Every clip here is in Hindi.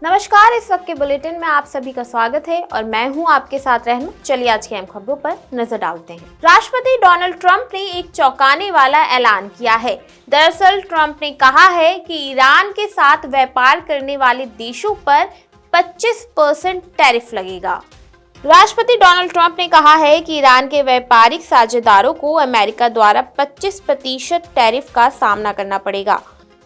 नमस्कार, इस वक्त के बुलेटिन में आप सभी का स्वागत है और मैं हूं आपके साथ रहना। चलिए आज की अहम खबरों पर नजर डालते हैं। राष्ट्रपति डोनाल्ड ट्रंप ने एक चौंकाने वाला ऐलान किया है। दरअसल ट्रंप ने कहा है कि ईरान के साथ व्यापार करने वाले देशों पर 25% टैरिफ लगेगा। राष्ट्रपति डोनाल्ड ट्रंप ने कहा है कि ईरान के व्यापारिक साझेदारों को अमेरिका द्वारा 25% टैरिफ का सामना करना पड़ेगा।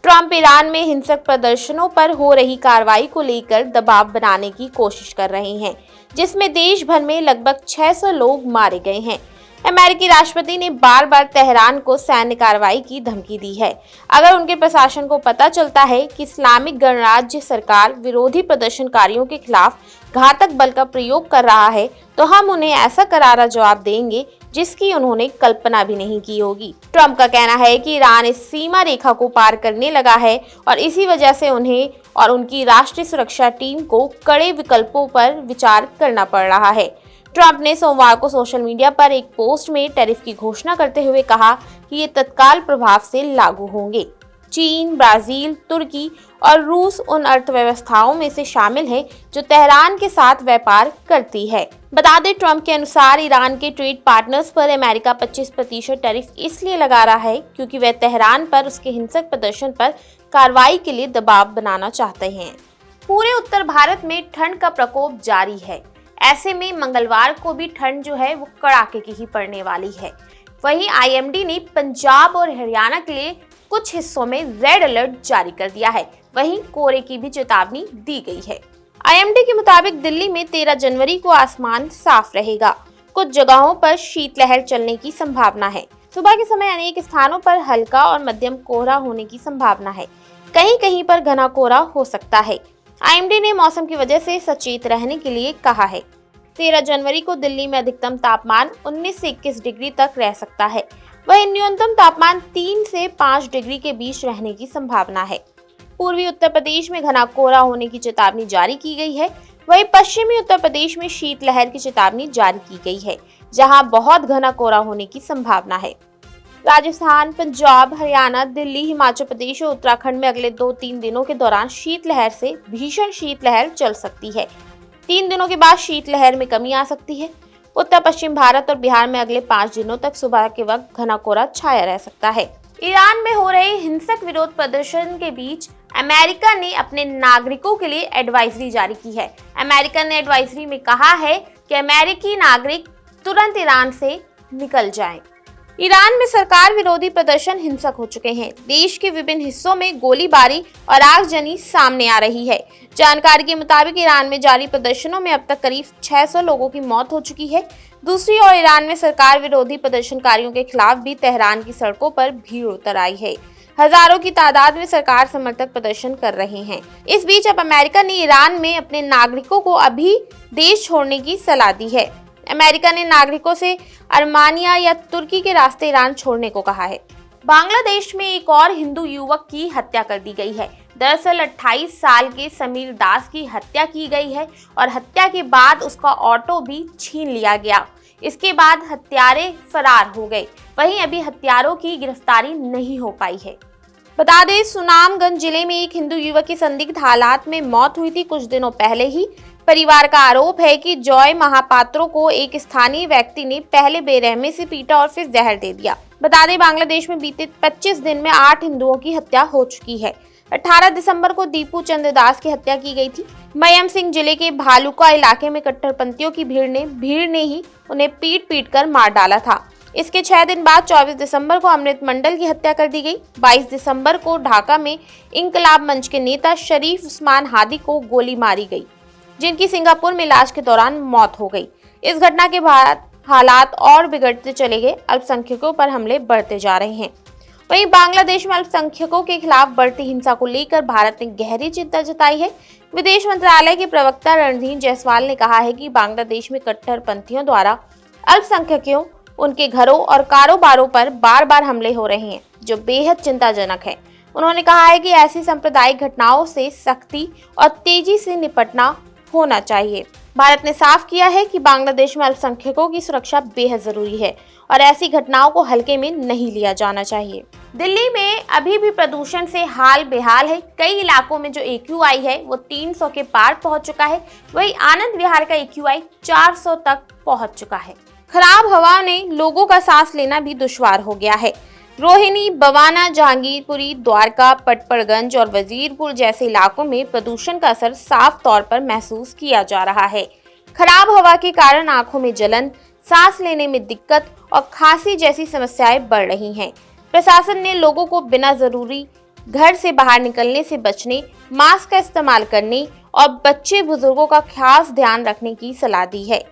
ट्रंप ईरान में हिंसक प्रदर्शनों पर हो रही कार्रवाई को लेकर दबाव बनाने की कोशिश कर रहे हैं, जिसमें देश भर में लगभग 600 लोग मारे गए हैं। अमेरिकी राष्ट्रपति ने बार बार तेहरान को सैन्य कार्रवाई की धमकी दी है। अगर उनके प्रशासन को पता चलता है कि इस्लामिक गणराज्य सरकार विरोधी प्रदर्शनकारियों के खिलाफ घातक बल का प्रयोग कर रहा है, तो हम उन्हें ऐसा करारा जवाब देंगे जिसकी उन्होंने कल्पना भी नहीं की होगी। ट्रंप का कहना है कि ईरान इस सीमा रेखा को पार करने लगा है और इसी वजह से उन्हें और उनकी राष्ट्रीय सुरक्षा टीम को कड़े विकल्पों पर विचार करना पड़ रहा है। ट्रंप ने सोमवार को सोशल मीडिया पर एक पोस्ट में टैरिफ की घोषणा करते हुए कहा कि ये तत्काल प्रभाव से लागू होंगे। चीन, ब्राजील, तुर्की और रूस उन अर्थव्यवस्थाओं में से शामिल है जो तेहरान के साथ व्यापार करती है। बता दें, ट्रंप के अनुसार ईरान के ट्रेड पार्टनर्स पर अमेरिका 25% टैरिफ इसलिए लगा रहा है क्योंकि वह तेहरान पर उसके हिंसक प्रदर्शन पर कार्रवाई के लिए दबाव बनाना चाहते हैं। पूरे उत्तर भारत में ठंड का प्रकोप जारी है। ऐसे में मंगलवार को भी ठंड जो है वो कड़ाके की ही पड़ने वाली है। वहीं आईएमडी ने पंजाब और हरियाणा के लिए कुछ हिस्सों में रेड अलर्ट जारी कर दिया है। वहीं कोहरे की भी चेतावनी दी गई है। आईएमडी के मुताबिक दिल्ली में 13 जनवरी को आसमान साफ रहेगा। कुछ जगहों पर शीतलहर चलने की संभावना है। सुबह के समय अनेक स्थानों पर हल्का और मध्यम कोहरा होने की संभावना है। कहीं कहीं पर घना कोहरा हो सकता है। आईएमडी ने मौसम की वजह से सचेत रहने के लिए कहा है। 13 जनवरी को दिल्ली में अधिकतम तापमान 19 से 21 डिग्री तक रह सकता है। वहीं न्यूनतम तापमान 3 से 5 डिग्री के बीच रहने की संभावना है। पूर्वी उत्तर प्रदेश में घना कोहरा होने की चेतावनी जारी की गई है। वहीं पश्चिमी उत्तर प्रदेश में शीतलहर की चेतावनी जारी की गई है, जहां बहुत घना कोहरा होने की संभावना है। राजस्थान, पंजाब, हरियाणा, दिल्ली, हिमाचल प्रदेश और उत्तराखंड में अगले 2-3 दिनों के दौरान शीतलहर से भीषण शीतलहर चल सकती है। 3 दिनों के बाद शीतलहर में कमी आ सकती है। उत्तर पश्चिम भारत और बिहार में अगले 5 दिनों तक सुबह के वक्त घना कोहरा छाया रह सकता है। ईरान में हो रहे हिंसक विरोध प्रदर्शन के बीच अमेरिका ने अपने नागरिकों के लिए एडवाइजरी जारी की है। अमेरिका ने एडवाइजरी में कहा है कि अमेरिकी नागरिक तुरंत ईरान से निकल जाएं। ईरान में सरकार विरोधी प्रदर्शन हिंसक हो चुके हैं। देश के विभिन्न हिस्सों में गोलीबारी और आगजनी सामने आ रही है। जानकारी के मुताबिक ईरान में जारी प्रदर्शनों में अब तक करीब 600 लोगों की मौत हो चुकी है। दूसरी ओर ईरान में सरकार विरोधी प्रदर्शनकारियों के खिलाफ भी तेहरान की सड़कों पर भीड़ उतर आई है। हजारों की तादाद में सरकार समर्थक प्रदर्शन कर रहे हैं। इस बीच अब अमेरिका ने ईरान में अपने नागरिकों को अभी देश छोड़ने की सलाह दी है। अमेरिका ने नागरिकों से अर्मानिया या तुर्की के रास्ते ईरान छोड़ने को कहा है। बांग्लादेश में एक और हिंदू युवक की हत्या कर दी गई है। दरअसल 28 साल के समीर दास की हत्या की गई है और हत्या के बाद उसका ऑटो भी छीन लिया गया। इसके बाद हत्यारे फरार हो गए। वहीं अभी हत्यारों की गिरफ्तारी नहीं हो पाई है। बता दें, सुनामगंज जिले में एक हिंदू युवक की संदिग्ध हालात में मौत हुई थी कुछ दिनों पहले ही। परिवार का आरोप है कि जॉय महापात्रो को एक स्थानीय व्यक्ति ने पहले बेरहमी से पीटा और फिर जहर दे दिया। बता दें, बांग्लादेश में बीते 25 दिन में 8 हिंदुओं की हत्या हो चुकी है। 18 दिसंबर को दीपू चंद्र दास की हत्या की गई थी। मयम सिंह जिले के भालुका इलाके में कट्टरपंथियों की भीड़ ने ही उन्हें पीट कर मार डाला था। इसके 6 दिन बाद 24 दिसंबर को अमृत मंडल की हत्या कर दी गई। 22 दिसंबर को ढाका में इंकलाब मंच के नेता शरीफ उस्मान हादी को गोली मारी गई, जिनकी सिंगापुर में इलाज के दौरान मौत हो गई। इस घटना के बाद हालात और बिगड़ते चले गए। अल्पसंख्यकों पर हमले बढ़ते जा रहे हैं। वहीं बांग्लादेश में अल्पसंख्यकों के खिलाफ बढ़ती हिंसा को लेकर भारत ने गहरी चिंता जताई है। विदेश मंत्रालय के प्रवक्ता रणधीर जायसवाल ने कहा है कि बांग्लादेश में कट्टरपंथियों द्वारा अल्पसंख्यकों, उनके घरों और कारोबारों पर बार बार हमले हो रहे हैं, जो बेहद चिंताजनक है। उन्होंने कहा है कि ऐसी सांप्रदायिक घटनाओं से सख्ती और तेजी से निपटना होना चाहिए। भारत ने साफ किया है कि बांग्लादेश में अल्पसंख्यकों की सुरक्षा बेहद जरूरी है और ऐसी घटनाओं को हल्के में नहीं लिया जाना चाहिए। दिल्ली में अभी भी प्रदूषण से हाल बेहाल है। कई इलाकों में जो AQI है वो 300 के पार पहुंच चुका है। वहीं आनंद विहार का AQI 400 तक पहुंच चुका है। खराब हवा ने लोगों का सांस लेना भी दुश्वार हो गया है। रोहिणी, बवाना, जहांगीरपुरी, द्वारका, पटपड़गंज और वजीरपुर जैसे इलाकों में प्रदूषण का असर साफ तौर पर महसूस किया जा रहा है। खराब हवा के कारण आंखों में जलन, सांस लेने में दिक्कत और खांसी जैसी समस्याएं बढ़ रही हैं। प्रशासन ने लोगों को बिना जरूरी घर से बाहर निकलने से बचने, मास्क का इस्तेमाल करने और बच्चे बुजुर्गों का खास ध्यान रखने की सलाह दी है।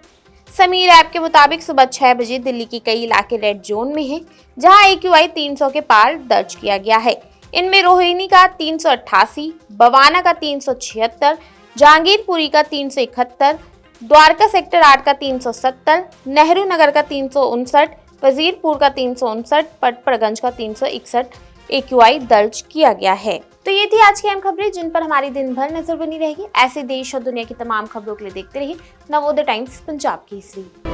समीर ऐप के मुताबिक सुबह 6 बजे दिल्ली के कई इलाके रेड जोन में हैं, जहां AQI 300 के पार दर्ज किया गया है। इनमें रोहिणी का 388, बवाना का 376, जहांगीरपुरी का 371, द्वारका सेक्टर 8 का 370, नेहरू नगर का 359, वजीरपुर का 359, पटपड़गंज का 361 AQI दर्ज किया गया है। तो ये थी आज की अहम खबरें जिन पर हमारी दिन भर नजर बनी रहेगी। ऐसे देश और दुनिया की तमाम खबरों के लिए देखते रहिए नवोदय टाइम्स पंजाब केसरी।